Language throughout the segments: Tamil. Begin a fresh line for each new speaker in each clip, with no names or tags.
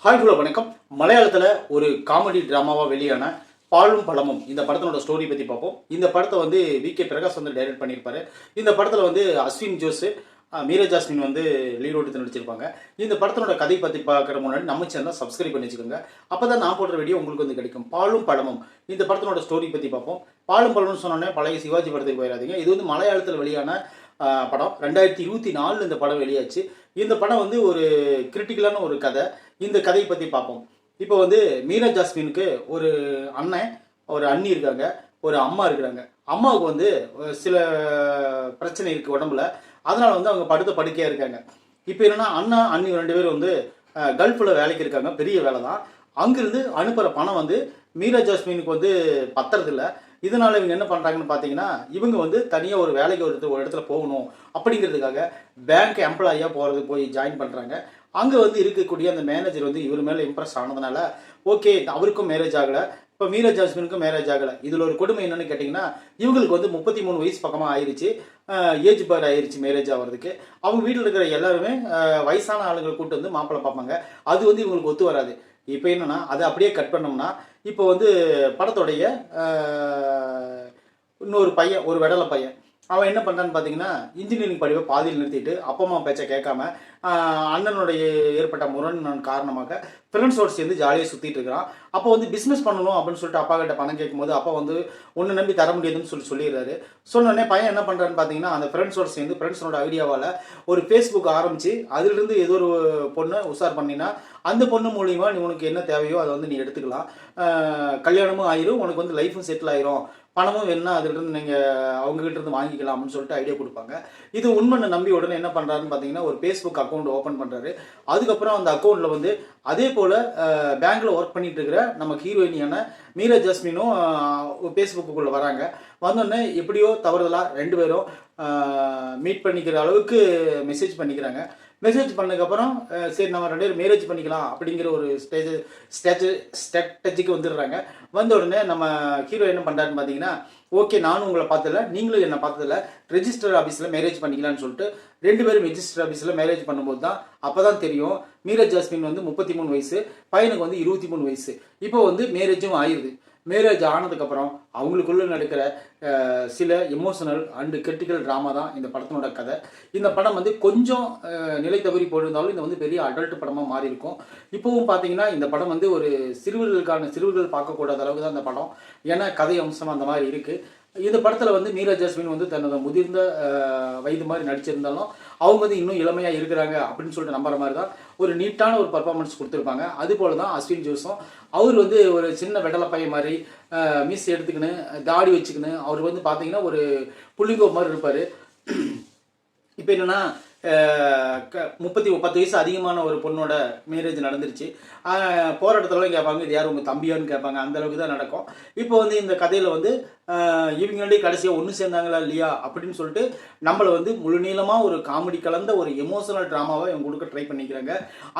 ஹாய் ஹலோ வணக்கம். மலையாளத்தில் ஒரு காமெடி ட்ராமாவாக வெளியான பாலும் பழமும் இந்த படத்தோட ஸ்டோரி பற்றி பார்ப்போம். இந்த படத்தை வந்து வி.கே. பிரகாஷ் வந்து டைரக்ட் பண்ணியிருப்பாரு. இந்த படத்தில் வந்து அஸ்வின் ஜோஸ், மீரா ஜாஸ்மின் வந்து லீட் எடுத்து நடிச்சிருப்பாங்க. இந்த படத்தோட கதை பற்றி பார்க்குற முன்னாடி நம்ம சேனலை சப்ஸ்கிரைப் பண்ணி வச்சுக்கோங்க. அப்போ தான் நான் போடுற வீடியோ உங்களுக்கு வந்து கிடைக்கும். பாலும் பழமும் இந்த படத்தோட ஸ்டோரி பற்றி பார்ப்போம். பாலும் பழம்னு சொன்னோன்னே பழைய சிவாஜி படத்துக்கு போயிடாதீங்க. இது வந்து மலையாளத்தில் வெளியான படம். 2024 இந்த படம் வெளியாச்சு. இந்த படம் வந்து ஒரு கிரிட்டிக்கலான ஒரு கதை. இந்த கதையை பற்றி பார்ப்போம். இப்போ வந்து மீரா ஜாஸ்மினுக்கு ஒரு அண்ணன், ஒரு அண்ணி இருக்காங்க, ஒரு அம்மா இருக்கிறாங்க. அம்மாவுக்கு வந்து சில பிரச்சனை இருக்குது உடம்புல. அதனால் வந்து அவங்க படுத்த படுக்கையாக இருக்காங்க. இப்போ என்னென்னா அண்ணா அண்ணி 2 பேரும் வந்து கல்ஃபில் வேலைக்கு இருக்காங்க. பெரிய வேலை தான். அங்கிருந்து அனுப்புகிற பணம் வந்து மீரா ஜாஸ்மினுக்கு வந்து பத்துறதில்ல. இதனால் இவங்க என்ன பண்ணுறாங்கன்னு பார்த்தீங்கன்னா, இவங்க வந்து தனியாக ஒரு வேலைக்கு ஒரு இடத்துல போகணும் அப்படிங்கிறதுக்காக பேங்க் எம்ப்ளாயியாக போய் ஜாயின் பண்ணுறாங்க. அங்கே வந்து இருக்கக்கூடிய அந்த மேனேஜர் வந்து இவர் மேலே இம்ப்ரெஸ் ஆனதுனால ஓகே, அவருக்கும் மேரேஜ் ஆகலை, இப்போ மீரா ஜாஸ்மினுக்கும் மேரேஜ் ஆகலை. இதில் ஒரு கொடுமை என்னென்னு கேட்டிங்கன்னா, இவங்களுக்கு வந்து 33 வயசு பக்கமாக ஆயிடுச்சு. ஏஜ் பார் ஆயிடுச்சு மேரேஜ் ஆகிறதுக்கு. அவங்க வீட்டில் இருக்கிற எல்லாருமே வயசான ஆளுங்களை கூப்பிட்டு வந்து மாப்பிள்ளை பார்ப்பாங்க. அது வந்து இவங்களுக்கு ஒத்து வராது. இப்போ என்னென்னா அதை அப்படியே கட் பண்ணோம்னா, இப்போ வந்து படத்துடைய இன்னொரு பையன், ஒரு வெடலை பையன், அவன் என்ன பண்ணுறான்னு பார்த்தீங்கன்னா, இன்ஜினியரிங் படிப்பை பாதியில் நிறுத்திட்டு அப்பா அம்மா பேச்சை கேட்காம அண்ணனுடைய ஏற்பட்ட முரண் காரணமாக ஃப்ரெண்ட்ஸோடு சேர்ந்து ஜாலியாக சுற்றிட்டு இருக்கிறான். அப்போ வந்து பிஸ்னஸ் பண்ணணும் அப்படின்னு சொல்லிட்டு அப்பா கிட்ட பணம் கேட்கும்போது அப்பா வந்து ஒன்று நம்பி தர முடியாதுன்னு சொல்லிடுறாரு. சொன்னோடனே பையன் என்ன பண்ணுறான்னு பார்த்தீங்கன்னா, அந்த ஃப்ரெண்ட்ஸோடு சேர்ந்து ஃப்ரெண்ட்ஸோட ஐடியாவால் ஒரு ஃபேஸ்புக் ஆரம்பித்து அதிலிருந்து ஏதோ ஒரு பொண்ணை உஷார் பண்ணினா அந்த பொண்ணு மூலிமா நீ உனக்கு என்ன தேவையோ அதை வந்து நீ எடுத்துக்கலாம், கல்யாணமும் ஆயிரும், உனக்கு வந்து லைஃபும் செட்டில் ஆயிரும், பணமும் வேணும்னா அதிலிருந்து நீங்கள் அவங்ககிட்ட இருந்து வாங்கிக்கலாம் அப்படின்னு சொல்லிட்டு ஐடியா கொடுப்பாங்க. இது உண்மையை நம்பி உடனே என்ன பண்ணுறாருன்னு பார்த்தீங்கன்னா, ஒரு ஃபேஸ்புக் அக்கௌண்ட் ஓப்பன் பண்ணுறாரு. அதுக்கப்புறம் அந்த அக்கௌண்ட்டில் வந்து அதே போல் பேங்க்கில் ஒர்க் பண்ணிட்டு இருக்கிற நம்ம ஹீரோயினியான மீரா ஜாஸ்மினும் ஃபேஸ்புக்குள்ளே வராங்க. வந்தோடனே எப்படியோ தவறுதலாக 2 பேரும் மீட் பண்ணிக்கிற அளவுக்கு மெசேஜ் பண்ணிக்கிறாங்க. மெசேஜ் பண்ணதுக்கப்புறம் சரி நம்ம 2 பேரும் மேரேஜ் பண்ணிக்கலாம் அப்படிங்கிற ஒரு ஸ்ட்ராட்டஜிக்கு வந்துடுறாங்க. வந்த உடனே நம்ம ஹீரோ என்ன பண்ணுறாருன்னு பார்த்தீங்கன்னா, ஓகே நானும் உங்களை பார்த்ததில்ல, நீங்களும் என்னை பார்த்ததில்ல, ரெஜிஸ்டர் ஆஃபீஸில் மேரேஜ் பண்ணிக்கலான்னு சொல்லிட்டு 2 பேரும் ரெஜிஸ்டர் ஆஃபீஸில் மேரேஜ் பண்ணும்போது தான் அப்போ தான் தெரியும் மீரா ஜாஸ்மின் வந்து 33 வயசு, பையனுக்கு வந்து 23 வயசு. இப்போ வந்து மேரேஜும் ஆயிடுது. மேரேஜ் ஆனதுக்கப்புறம் அவங்களுக்குள்ளே நடக்கிற சில எமோஷனல் அண்டு கிரிட்டிக்கல் ட்ராமா தான் இந்த படத்தினோட கதை. இந்த படம் வந்து கொஞ்சம் நிலை தவறி போயிருந்தாலும் இந்த வந்து பெரிய அடல்ட் படமாக மாறி இருக்கும். இப்போவும் பார்த்தீங்கன்னா இந்த படம் வந்து ஒரு சிறுவர்கள் பார்க்கக்கூடாத அளவுக்கு தான் இந்த படம். ஏன்னா கதை அம்சம் அந்த மாதிரி இருக்குது. இந்த படத்தில் வந்து மீரா ஜாஸ்மின் வந்து தன்னோட முதிர்ந்த வயது மாதிரி நடிச்சிருந்தாலும் அவங்க வந்து இன்னும் இளமையாக இருக்கிறாங்க அப்படின்னு சொல்லிட்டு நம்புற மாதிரி தான் ஒரு நீட்டான ஒரு பர்ஃபார்மன்ஸ் கொடுத்துருப்பாங்க. அதுபோல் தான் அஸ்வின் ஜோஸும் அவர் வந்து ஒரு சின்ன வெடலை பையன் மாதிரி மீஸ் எடுத்துக்கின்னு தாடி வச்சுக்கின்னு அவர் வந்து பார்த்தீங்கன்னா ஒரு புள்ளிங்கோ மாதிரி இருப்பார். இப்போ என்னென்னா 10 வயசு அதிகமான ஒரு பொண்ணோட மேரேஜ் நடந்துருச்சு. போகிற இடத்துலலாம் கேட்பாங்க இது யார் உங்கள் தம்பியான்னு கேட்பாங்க. அந்தளவுக்கு தான் நடக்கும். இப்போ வந்து இந்த கதையில் வந்து இவங்களுடைய கடைசியாக ஒன்று சேர்ந்தாங்களா இல்லையா அப்படின்னு சொல்லிட்டு நம்மளை வந்து முழு நீளமாக ஒரு காமெடி கலந்த ஒரு எமோஷனல் ட்ராமாவை இவங்க கொடுக்க ட்ரை பண்ணிக்கிறாங்க.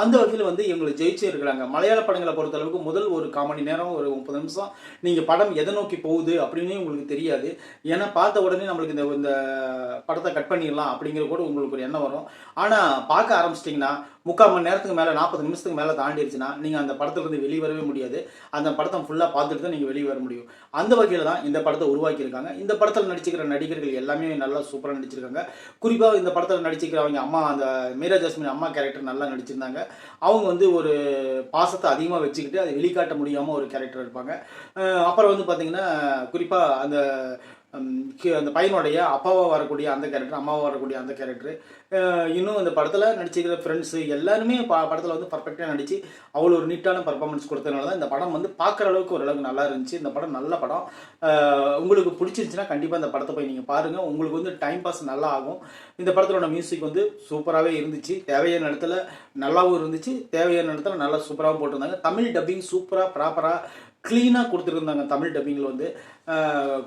அந்த வகையில் வந்து இவங்களை ஜெயிச்சு இருக்கிறாங்க. மலையாள படங்களை பொறுத்தளவுக்கு முதல் ஒரு 1/4 மணி நேரம் ஒரு 30 நிமிஷம் நீங்கள் படம் எதை நோக்கி போகுது அப்படின்னு உங்களுக்கு தெரியாது. ஏன்னா பார்த்த உடனே நம்மளுக்கு இந்த படத்தை கட் பண்ணிடலாம் அப்படிங்கிற கூட உங்களுக்கு ஒரு எண்ணம் வரும். ஆனால் பார்க்க ஆரம்பிச்சிட்டிங்கன்னா 3/4 மணி நேரத்துக்கு மேலே 40 நிமிஷத்துக்கு மேலே தாண்டிடுச்சுன்னா நீங்கள் அந்த படத்துலேருந்து வெளியே வரவே முடியாது. அந்த படத்தை ஃபுல்லாக பார்த்துட்டு தான் நீங்கள் வெளியே வர முடியும். அந்த வகையில் தான் இந்த படத்தை உருவாக்கியிருக்காங்க. இந்த படத்தில் நடிச்சிக்கிற நடிகர்கள் எல்லாமே நல்லா சூப்பராக நடிச்சிருக்காங்க. குறிப்பாக இந்த படத்தில் நடிச்சிக்கிறவங்க அம்மா, அந்த மீரா ஜாஸ்மின் அம்மா கேரக்டர் நல்லா நடிச்சிருந்தாங்க. அவங்க வந்து ஒரு பாசத்தை அதிகமாக வச்சுக்கிட்டு அதை வெளிக்காட்ட முடியாமல் ஒரு கேரக்டர் இருப்பாங்க. அப்புறம் வந்து பார்த்திங்கன்னா குறிப்பாக அந்த பையனுடைய அப்பாவாக வரக்கூடிய அந்த கேரக்டர், அம்மாவாக வரக்கூடிய அந்த கேரக்டர், இன்னும் இந்த படத்தில் நடிச்சிக்கிற ஃப்ரெண்ட்ஸு எல்லாருமே படத்தில் வந்து பர்ஃபெக்டாக நடித்து அவ்வளோ ஒரு நீட்டான பர்ஃபார்மன்ஸ் கொடுத்ததுனால தான் இந்த படம் வந்து பார்க்குற அளவுக்கு ஓரளவுக்கு நல்லா இருந்துச்சு. இந்த படம் நல்ல படம். உங்களுக்கு பிடிச்சிருந்துச்சுன்னா கண்டிப்பாக இந்த படத்தை போய் நீங்கள் பாருங்கள். உங்களுக்கு வந்து டைம் பாஸ் நல்லா ஆகும். இந்த படத்தோட மியூசிக் வந்து சூப்பராகவே இருந்துச்சு. தேவையான இடத்துல நல்லாவும் இருந்துச்சு, தேவையான இடத்துல நல்லா சூப்பராகவும் போட்டிருந்தாங்க. தமிழ் டப்பிங் சூப்பராக ப்ராப்பராக க்ளீனாக கொடுத்துருந்தாங்க. தமிழ் டப்பிங்கில் வந்து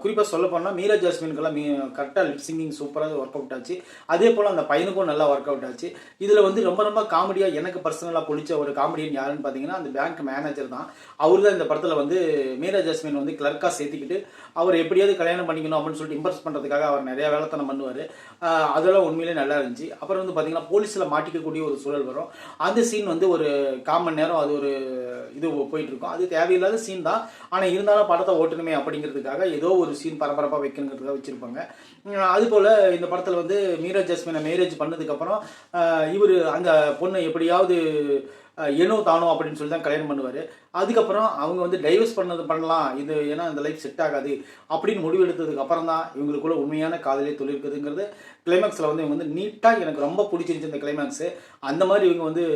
குறிப்பாக சொல்ல போனால் மீரா ஜாஸ்மினுக்கெல்லாம் கரெக்டாக லிப் சிங்கிங் சூப்பராக ஒர்க் அவுட் ஆச்சு. அதே போல் அந்த பையனுக்கும் எனக்கும் நல்லா ஒர்க் அவுட் ஆச்சு. இதில் வந்து ரொம்ப ரொம்ப காமெடியாக எனக்கு பர்சனலாக பிடிச்ச ஒரு காமெடியன் யாருன்னு பார்த்தீங்கன்னா அந்த பேங்க் மேனேஜர் தான். அவர் தான் இந்த படத்தில் வந்து மீரா ஜாஸ்மின் வந்து கிளர்க்காக சேர்த்துக்கிட்டு அவர் எப்படியாவது கல்யாணம் பண்ணிக்கணும் அப்படின்னு சொல்லிட்டு இம்ப்ரெஸ் பண்ணுறதுக்காக அவர் நிறையா வேலைத்தனம் பண்ணுவார். அதெல்லாம் உண்மையிலே நல்லா இருந்துச்சு. அப்புறம் வந்து பார்த்தீங்கன்னா போலீஸில் மாட்டிக்கக்கூடிய ஒரு சூழல் வரும். அந்த சீன் வந்து ஒரு 1/4 மணி நேரம் அது ஒரு இது போயிட்டுருக்கும். அது தேவையில்லாத சீன் தான். ஆனால் இருந்தாலும் படத்தை ஓட்டணுமே அப்படிங்கிறதுக்காக ஏதோ ஒரு சீன் பரபரப்பாக வைக்கணுங்கிறதுக்காக வச்சுருப்பாங்க. அதுபோல் இந்த படத்தில் வந்து மீரா ஜாஸ்மினை மேரேஜ் பண்ணதுக்கப்புறம் இவர் அந்த பொண்ணை எப்படியாவது ஏனோ தானோ அப்படின்னு சொல்லி தான் கல்யாணம் பண்ணுவார். அதுக்கப்புறம் அவங்க வந்து டைவர்ஸ் பண்ணலாம் இது, ஏன்னா இந்த லைஃப் செட் ஆகாது அப்படின்னு முடிவெடுத்ததுக்கு அப்புறம் தான் இவங்களுக்குள்ள உண்மையான காதலே தொழிற்குதுங்கிறது கிளைமேக்ஸில் வந்து இவங்க வந்து நீட்டாக எனக்கு ரொம்ப பிடிச்சிருந்துச்சு இந்த கிளைமேக்ஸு. அந்த மாதிரி இவங்க வந்து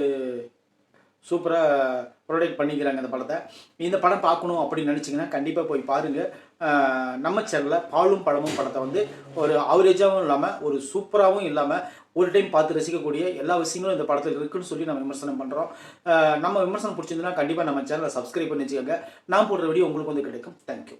சூப்பராக ப்ரொடக்ட் பண்ணிக்கிறாங்க இந்த படத்தை. இந்த படம் பார்க்கணும் அப்படின்னு நினச்சிங்கன்னா கண்டிப்பாக போய் பாருங்கள். நம்ம சேனலில் பாலும் பழமும் படத்தை வந்து ஒரு ஆவரேஜாகவும் இல்லாமல் ஒரு சூப்பராகவும் இல்லாமல் ஒரு டைம் பார்த்து ரசிக்கக்கூடிய எல்லா விஷயங்களும் இந்த படத்தில் இருக்குன்னு சொல்லி நம்ம விமர்சனம் பண்ணுறோம். நம்ம விமர்சனம் பிடிச்சிருந்ததுன்னா கண்டிப்பாக நம்ம சேனலை சப்ஸ்கிரைப் பண்ணி வச்சுக்கோங்க. நான் போடுற வீடியோ உங்களுக்கு வந்து கிடைக்கும். தேங்க்யூ.